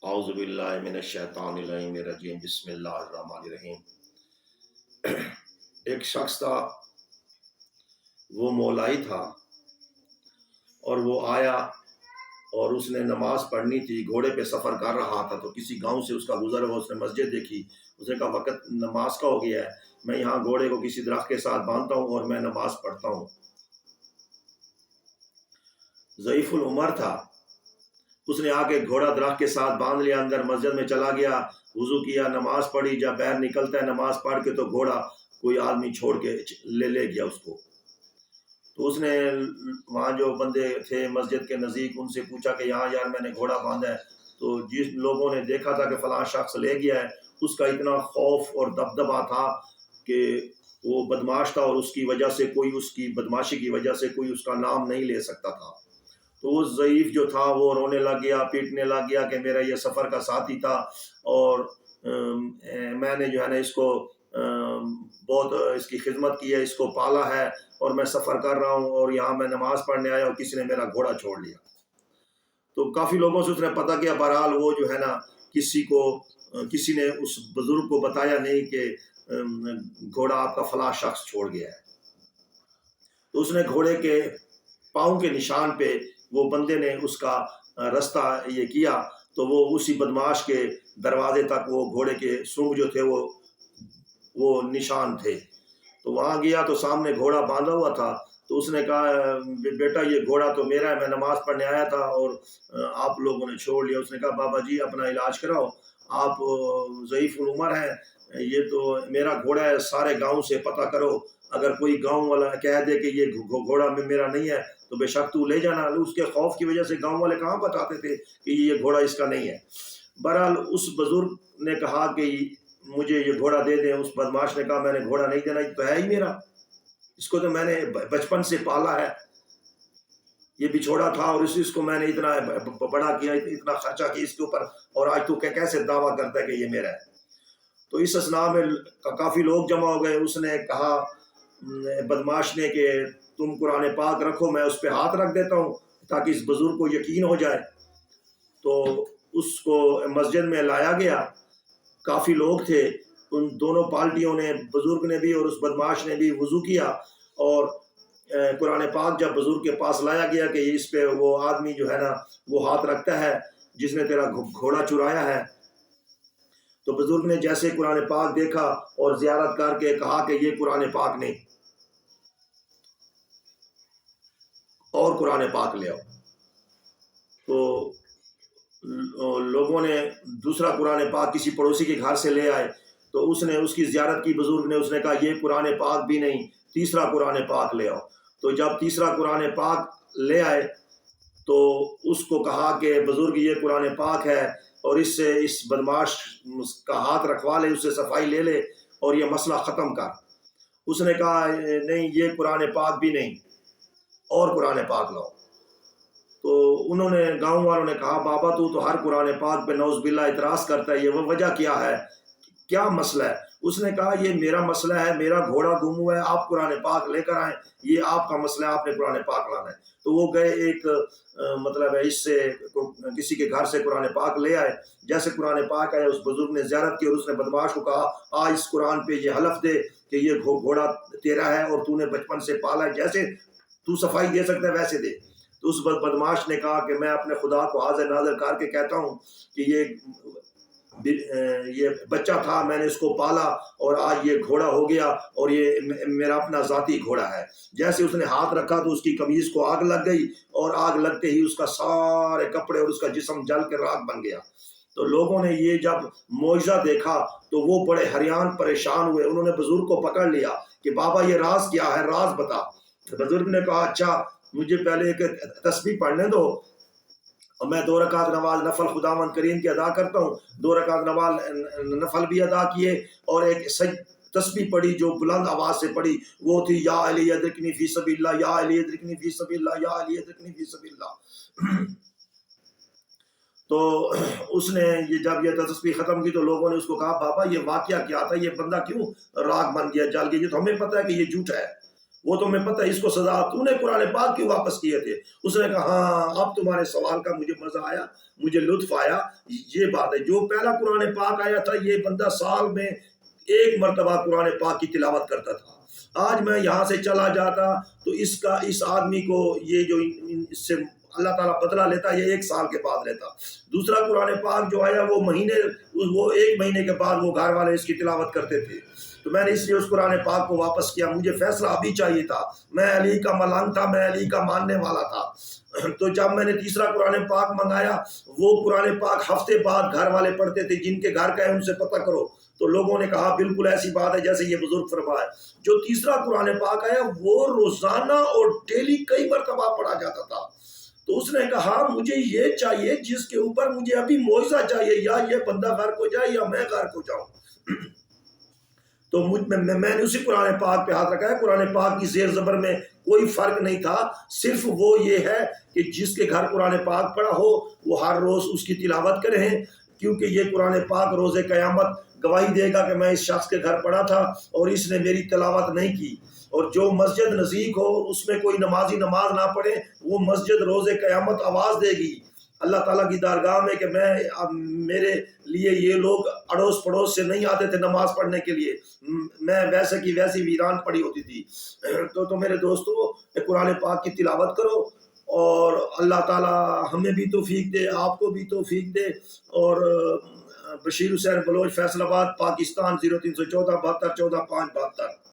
اعوذ باللہ من الشیطان الرجیم بسم اللہ الرحمن الرحیم۔ ایک شخص تھا، وہ مولائی تھا، اور وہ آیا اور اس نے نماز پڑھنی تھی، گھوڑے پہ سفر کر رہا تھا، تو کسی گاؤں سے اس کا گزر ہوا، اس نے مسجد دیکھی، اس نے کہا وقت نماز کا ہو گیا ہے، میں یہاں گھوڑے کو کسی درخت کے ساتھ باندھتا ہوں اور میں نماز پڑھتا ہوں۔ ضعیف العمر تھا، اس نے آ کے گھوڑا درخت کے ساتھ باندھ لیا، اندر مسجد میں چلا گیا، وضو کیا، نماز پڑھی، جب باہر نکلتا ہے نماز پڑھ کے تو گھوڑا کوئی آدمی چھوڑ کے لے گیا اس کو۔ تو اس نے وہاں جو بندے تھے مسجد کے نزدیک، ان سے پوچھا کہ یہاں یار میں نے گھوڑا باندھا ہے، تو جس لوگوں نے دیکھا تھا کہ فلاں شخص لے گیا ہے، اس کا اتنا خوف اور دبدبا تھا کہ وہ بدماش تھا، اور اس کی وجہ سے کوئی، اس کی بدماشی کی وجہ سے کوئی اس کا نام نہیں لے سکتا تھا۔ تو وہ ضعیف جو تھا وہ رونے لگ گیا، پیٹنے لگ گیا کہ میرا یہ سفر کا ساتھی تھا، اور میں نے جو ہے نا اس کو بہت اس کی خدمت کی ہے، اس کو پالا ہے، اور میں سفر کر رہا ہوں اور یہاں میں نماز پڑھنے آیا اور کسی نے میرا گھوڑا چھوڑ لیا۔ تو کافی لوگوں سے اس نے پتہ کیا، بہرحال وہ جو ہے نا کسی نے اس بزرگ کو بتایا نہیں کہ گھوڑا آپ کا فلاں شخص چھوڑ گیا ہے۔ تو اس نے گھوڑے کے پاؤں کے نشان پہ وہ بندے نے اس کا رستہ یہ کیا، تو وہ اسی بدماش کے دروازے تک وہ گھوڑے کے سونگ جو تھے وہ نشان تھے۔ تو وہاں گیا تو سامنے گھوڑا باندھا ہوا تھا، تو اس نے کہا بیٹا یہ گھوڑا تو میرا ہے، میں نماز پڑھنے آیا تھا اور آپ لوگوں نے چھوڑ لیا۔ اس نے کہا بابا جی اپنا علاج کراؤ، آپ ضعیف العمر ہیں، یہ تو میرا گھوڑا ہے، سارے گاؤں سے پتہ کرو، اگر کوئی گاؤں والا کہہ دے کہ یہ گھوڑا میرا نہیں ہے تو بے شک تو لے جانا۔ اس کے خوف کی وجہ سے گاؤں والے کہاں بتاتے تھے کہ یہ گھوڑا اس کا نہیں ہے۔ بہرحال اس بزرگ نے کہا کہ مجھے یہ گھوڑا دے دیں۔ اس بدماش نے کہا میں نے گھوڑا نہیں دینا، یہ تو ہے ہی میرا، اس کو تو میں نے بچپن سے پالا ہے، یہ بچھوڑا تھا اور اس کو میں نے اتنا بڑا کیا، اتنا خرچہ کیا اس کے اوپر، اور آج تو کیسے دعویٰ کرتا ہے کہ یہ میرا ہے۔ تو اس اثناء میں کافی لوگ جمع ہو گئے۔ اس نے کہا بدماش نے کہ تم قرآن پاک رکھو، میں اس پہ ہاتھ رکھ دیتا ہوں تاکہ اس بزرگ کو یقین ہو جائے۔ تو اس کو مسجد میں لایا گیا، کافی لوگ تھے، ان دونوں پارٹیوں نے، بزرگ نے بھی اور اس بدماش نے بھی وضو کیا، اور قرآن پاک جب بزرگ کے پاس لایا گیا کہ اس پہ وہ آدمی جو ہے نا وہ ہاتھ رکھتا ہے جس نے تیرا گھوڑا چرایا ہے، تو بزرگ نے جیسے قرآن پاک دیکھا اور زیارت کر کے کہا کہ یہ قرآن پاک نہیں، اور قرآن پاک لے آؤ۔ تو لوگوں نے دوسرا قرآن پاک کسی پڑوسی کے گھر سے لے آئے، تو اس نے اس کی زیارت کی بزرگ نے، اس نے کہا یہ قرآن پاک بھی نہیں، تیسرا قرآن پاک لے آؤ۔ تو جب تیسرا قرآن پاک لے آئے تو اس کو کہا کہ بزرگ یہ قرآن پاک ہے، اور اس سے اس بدماش کا ہاتھ رکھوا لے، اس سے صفائی لے لے اور یہ مسئلہ ختم کر۔ اس نے کہا نہیں یہ قرآن پاک بھی نہیں، اور قرآن پاک لاؤ۔ تو انہوں نے، گاؤں والوں نے کہا بابا تو ہر قرآن پاک پہ نعوذ باللہ اعتراض کرتا ہے، یہ وہ وجہ کیا ہے، کیا مسئلہ ہے؟ اس نے کہا یہ میرا مسئلہ ہے، میرا گھوڑا گم ہوا ہے، آپ قرآن پاک لے کر آئیں، یہ آپ کا مسئلہ ہے، آپ نے قرآن پاک لانا ہے۔ تو وہ گئے، ایک مطلب ہے اس سے کسی کے گھر سے قرآن پاک لے آئے، جیسے قرآن پاک آئے اس بزرگ نے زیارت کی، اور اس نے بدماش کو کہا آج اس قرآن پہ یہ حلف دے کہ یہ گھوڑا تیرا ہے اور تو نے بچپن سے پالا ہے، جیسے تو صفائی دے سکتا ہے ویسے دے۔ تو اس بدماش نے کہا کہ میں اپنے خدا کو حاضر ناظر کر کے کہتا ہوں کہ یہ بچہ تھا، میں نے اس کو پالا اور آج یہ گھوڑا ہو گیا، اور یہ میرا اپنا ذاتی گھوڑا ہے۔ جیسے اس نے ہاتھ رکھا تو اس کی قمیض کو آگ لگ گئی، اور آگ لگتے ہی اس کا سارے کپڑے اور اس کا جسم جل کے راکھ بن گیا۔ تو لوگوں نے یہ جب معجزہ دیکھا تو وہ بڑے حیران پریشان ہوئے، انہوں نے بزرگ کو پکڑ لیا کہ بابا یہ راز کیا ہے، راز بتا۔ بزرگ نے کہا اچھا مجھے پہلے ایک تسبیح پڑھنے دو، اور میں 2 رکعت نماز نفل خداوند کریم کی ادا کرتا ہوں، 2 رکعت نماز نفل بھی ادا کیے، اور ایک تسبیح پڑھی جو بلند آواز سے پڑھی، وہ تھی یا علی ادرکنی فی سبیل اللہ، یا علی ادرکنی فی سبیل اللہ، یا علی ادرکنی فی سبیل اللہ۔ تو اس نے جب یہ تسبیح ختم کی تو لوگوں نے اس کو کہا بابا یہ واقعہ کیا تھا، یہ بندہ کیوں راگ بن گیا، جل گیا، یہ تو ہمیں پتہ ہے کہ یہ جھوٹا ہے۔ وہ تو میں پتہ ہے اس کو سزا، تو نے قرآن پاک کیوں واپس کیے تھے؟ اس نے کہا ہاں اب تمہارے سوال کا مجھے مزہ آیا، مجھے لطف آیا۔ یہ بات ہے، جو پہلا قرآن پاک آیا تھا یہ بندہ سال میں ایک مرتبہ قرآن پاک کی تلاوت کرتا تھا۔ آج میں یہاں سے چلا جاتا تو اس آدمی کو یہ جو اس سے اللہ تعالیٰ بدلہ لیتا یہ 1 سال کے بعد لیتا۔ دوسرا قرآن پاک جو آیا وہ 1 مہینے کے بعد وہ گھر والے اس کی تلاوت کرتے تھے۔ تو میں نے اس لیے اس قرآن پاک کو واپس کیا، مجھے فیصلہ ابھی چاہیے تھا، میں علی کا ملنگ تھا، میں علی کا ماننے والا تھا۔ تو جب میں نے تیسرا قرآن پاک منگایا، وہ قرآن پاک ہفتے بعد گھر والے پڑھتے تھے، جن کے گھر کا ہے ان سے پتہ کرو، تو لوگوں نے کہا بالکل ایسی بات ہے جیسے یہ بزرگ فرمائے۔ جو تیسرا قرآن پاک آیا وہ روزانہ اور ڈیلی کئی مرتبہ پڑھا جاتا تھا۔ تو اس نے کہا مجھے یہ چاہیے جس کے اوپر مجھے ابھی معجزہ چاہیے، یا یہ بندہ غرق ہو جائے یا میں غرق ہو جاؤں۔ تو میں نے اسی قرآن پاک پہ ہاتھ رکھا ہے۔ قرآن پاک کی زیر زبر میں کوئی فرق نہیں تھا، صرف وہ یہ ہے کہ جس کے گھر قرآن پاک پڑھا ہو وہ ہر روز اس کی تلاوت کریں، کیونکہ یہ قرآن پاک روز قیامت گواہی دے گا کہ میں اس شخص کے گھر پڑھا تھا اور اس نے میری تلاوت نہیں کی۔ اور جو مسجد نزدیک ہو اس میں کوئی نمازی نماز نہ پڑھے، وہ مسجد روز قیامت آواز دے گی اللہ تعالیٰ کی دارگاہ میں کہ میرے لیے یہ لوگ اڑوس پڑوس سے نہیں آتے تھے نماز پڑھنے کے لیے، میں ویسے کی ویسی ویران پڑی ہوتی تھی۔ تو میرے دوستو قرآن پاک کی تلاوت کرو، اور اللہ تعالیٰ ہمیں بھی توفیق دے، آپ کو بھی توفیق دے۔ اور بشیر حسین بلوچ، فیصل آباد، پاکستان، 0314 72 14 5 72۔